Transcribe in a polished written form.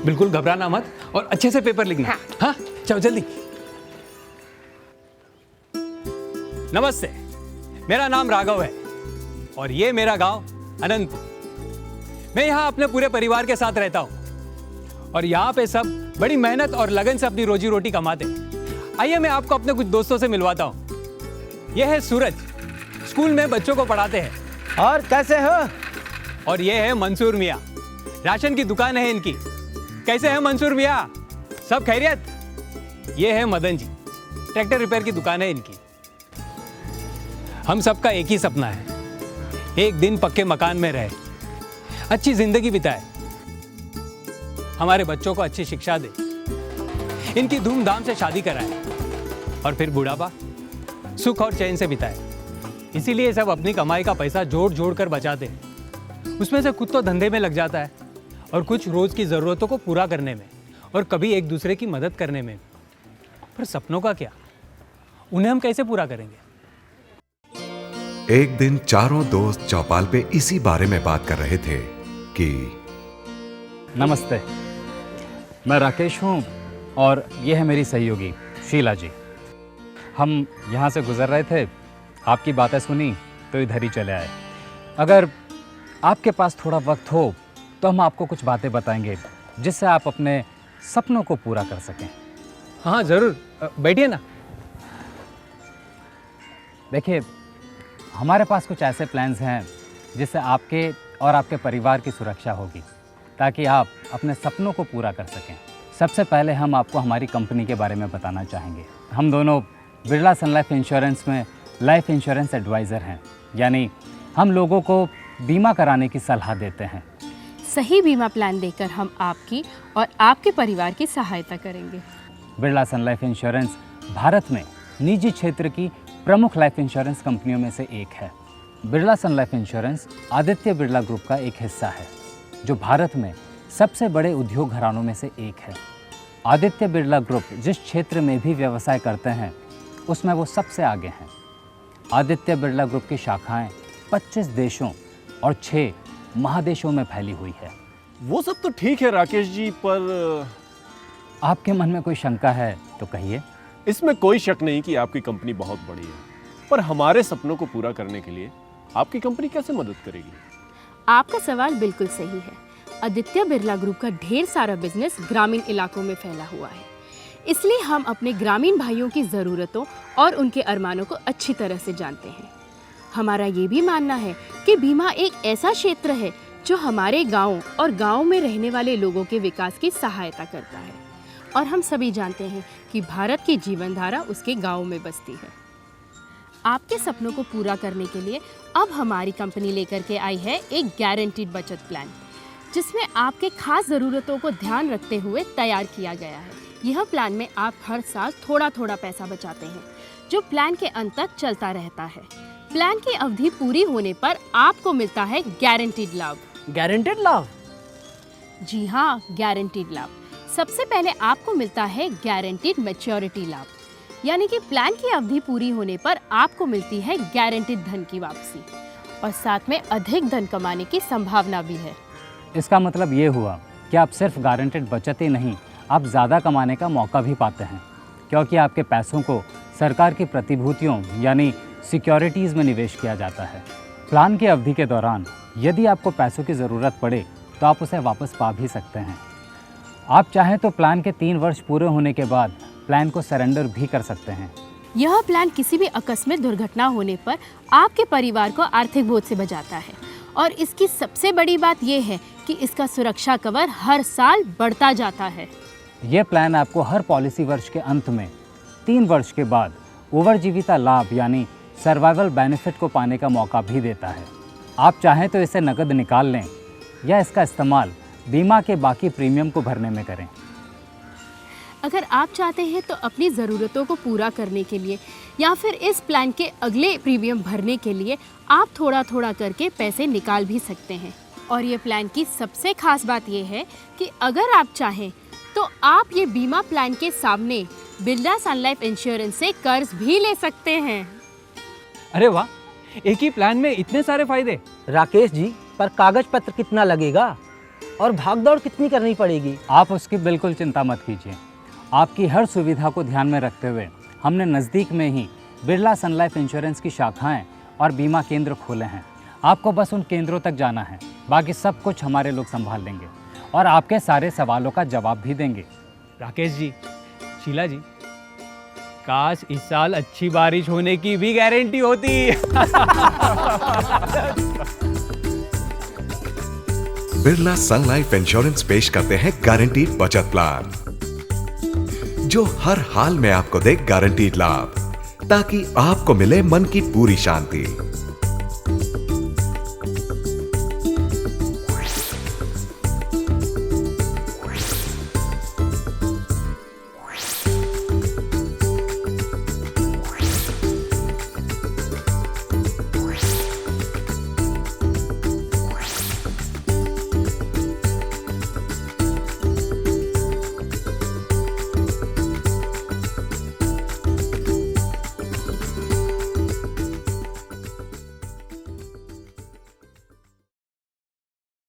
बिल्कुल घबराना मत और अच्छे से पेपर लिखना। हाँ चलो जल्दी। नमस्ते, मेरा नाम राघव है और ये मेरा गांव अनंतपुर। मैं यहाँ अपने पूरे परिवार के साथ रहता हूँ और यहाँ पे सब बड़ी मेहनत और लगन से अपनी रोजी रोटी कमाते हैं। आइए मैं आपको अपने कुछ दोस्तों से मिलवाता हूँ। ये है सूरज, स्कूल में बच्चों को पढ़ाते हैं। और कैसे हो? और ये है मंसूर मियाँ, राशन की दुकान है इनकी। कैसे हैं मंसूर मियाँ, सब खैरियत? ये है मदन जी, ट्रैक्टर रिपेयर की दुकान है इनकी। हम सबका एक ही सपना है, एक दिन पक्के मकान में रहे, अच्छी जिंदगी बिताए, हमारे बच्चों को अच्छी शिक्षा दे, इनकी धूमधाम से शादी कराए और फिर बुढ़ापा सुख और चैन से बिताए। इसीलिए सब अपनी कमाई का पैसा जोड़ जोड़ कर बचाते हैं। उसमें से खुद तो धंधे में लग जाता है और कुछ रोज की जरूरतों को पूरा करने में और कभी एक दूसरे की मदद करने में। पर सपनों का क्या, उन्हें हम कैसे पूरा करेंगे? एक दिन चारों दोस्त चौपाल पे इसी बारे में बात कर रहे थे कि नमस्ते, मैं राकेश हूँ और ये है मेरी सहयोगी शीला जी। हम यहाँ से गुजर रहे थे, आपकी बातें सुनी तो इधर ही चले आए। अगर आपके पास थोड़ा वक्त हो तो हम आपको कुछ बातें बताएंगे जिससे आप अपने सपनों को पूरा कर सकें। हाँ जरूर, बैठिए ना। देखिए, हमारे पास कुछ ऐसे प्लान्स हैं जिससे आपके और आपके परिवार की सुरक्षा होगी ताकि आप अपने सपनों को पूरा कर सकें। सबसे पहले हम आपको हमारी कंपनी के बारे में बताना चाहेंगे। हम दोनों बिरला सन लाइफ इंश्योरेंस में लाइफ इंश्योरेंस एडवाइज़र हैं, यानी हम लोगों को बीमा कराने की सलाह देते हैं। सही बीमा प्लान देकर हम आपकी और आपके परिवार की सहायता करेंगे। Birla sun life insurance Bharat में निजी क्षेत्र की प्रमुख लाइफ इंश्योरेंस कंपनियों में से एक है। Birla sun life insurance Aditya Birla group का एक हिस्सा है, जो भारत में सबसे बड़े उद्योग घरानों में से एक है। आदित्य बिरला ग्रुप जिस क्षेत्र में भी व्यवसाय करते हैं उसमें वो सबसे आगे हैं। आदित्य बिरला ग्रुप की शाखाएं 25 देशों और 6 महादेशों में फैली हुई है। वो सब तो ठीक है राकेश जी, पर आपके मन में कोई शंका है तो कहिए। इसमें कोई शक नहीं कि आपकी कंपनी बहुत बड़ी है, पर हमारे सपनों को पूरा करने के लिए आपकी कंपनी कैसे मदद करेगी? आपका सवाल बिल्कुल सही है। आदित्य बिरला ग्रुप का ढेर सारा बिजनेस ग्रामीण इलाकों में फैला हुआ है, इसलिए हम अपने ग्रामीण भाइयों की ज़रूरतों और उनके अरमानों को अच्छी तरह से जानते हैं। हमारा ये भी मानना है कि बीमा एक ऐसा क्षेत्र है जो हमारे गाँव और गाँव में रहने वाले लोगों के विकास की सहायता करता है, और हम सभी जानते हैं कि भारत की जीवन धारा उसके गाँव में बसती है। आपके सपनों को पूरा करने के लिए अब हमारी कंपनी लेकर के आई है एक गारंटीड बचत प्लान, जिसमें आपके खास ज़रूरतों को ध्यान रखते हुए तैयार किया गया है। यह प्लान में आप हर साल थोड़ा थोड़ा पैसा बचाते हैं, जो प्लान के अंत तक चलता रहता है। प्लान की अवधि पूरी होने पर आपको मिलता है गारंटीड लाभ। गारंटेड लाभ? जी हाँ, गारंटीड लाभ। सबसे पहले आपको मिलता है गारंटीड मैच्योरिटी लाभ, यानी कि प्लान की अवधि पूरी होने पर आपको मिलती है गारंटीड धन की वापसी, और साथ में अधिक धन कमाने की संभावना भी है। इसका मतलब ये हुआ कि आप सिर्फ गारंटेड बचत ही नहीं, आप ज़्यादा कमाने का मौका भी पाते हैं, क्योंकि आपके पैसों को सरकार की प्रतिभूतियों यानी सिक्योरिटीज़ में निवेश किया जाता है। प्लान की अवधि के दौरान यदि आपको पैसों की ज़रूरत पड़े तो आप उसे वापस पा भी सकते हैं। आप चाहें तो प्लान के 3 वर्ष पूरे होने के बाद प्लान को सरेंडर भी कर सकते हैं। यह प्लान किसी भी आकस्मिक दुर्घटना होने पर आपके परिवार को आर्थिक बोझ से बचाता है, और इसकी सबसे बड़ी बात यह है कि इसका सुरक्षा कवर हर साल बढ़ता जाता है। ये प्लान आपको हर पॉलिसी वर्ष के अंत में 3 वर्ष के बाद ओवरजीविता लाभ यानी सर्वाइवल बेनिफिट को पाने का मौका भी देता है। आप चाहें तो इसे नकद निकाल लें या इसका इस्तेमाल बीमा के बाकी प्रीमियम को भरने में करें। अगर आप चाहते हैं तो अपनी ज़रूरतों को पूरा करने के लिए या फिर इस प्लान के अगले प्रीमियम भरने के लिए आप थोड़ा थोड़ा करके पैसे निकाल भी सकते हैं। और ये प्लान की सबसे खास बात यह है कि अगर आप चाहें तो आप ये बीमा प्लान के सामने बिरला सन लाइफ इंश्योरेंस से कर्ज भी ले सकते हैं। अरे वाह, एक ही प्लान में इतने सारे फायदे। राकेश जी, पर कागज पत्र कितना लगेगा? और भागदौड़ कितनी करनी पड़ेगी? आप उसकी बिल्कुल चिंता मत कीजिए। आपकी हर सुविधा को ध्यान में रखते हुए हमने नज़दीक में ही बिरला सन लाइफ इंश्योरेंस की शाखाएं और बीमा केंद्र खोले हैं। आपको बस उन केंद्रों तक जाना है, बाकी सब कुछ हमारे लोग संभाल लेंगे और आपके सारे सवालों का जवाब भी देंगे। राकेश जी, शीला जी, काश इस साल अच्छी बारिश होने की भी गारंटी होती। बिरला सन लाइफ इंश्योरेंस पेश करते हैं गारंटीड बचत प्लान, जो हर हाल में आपको दे गारंटीड लाभ, ताकि आपको मिले मन की पूरी शांति।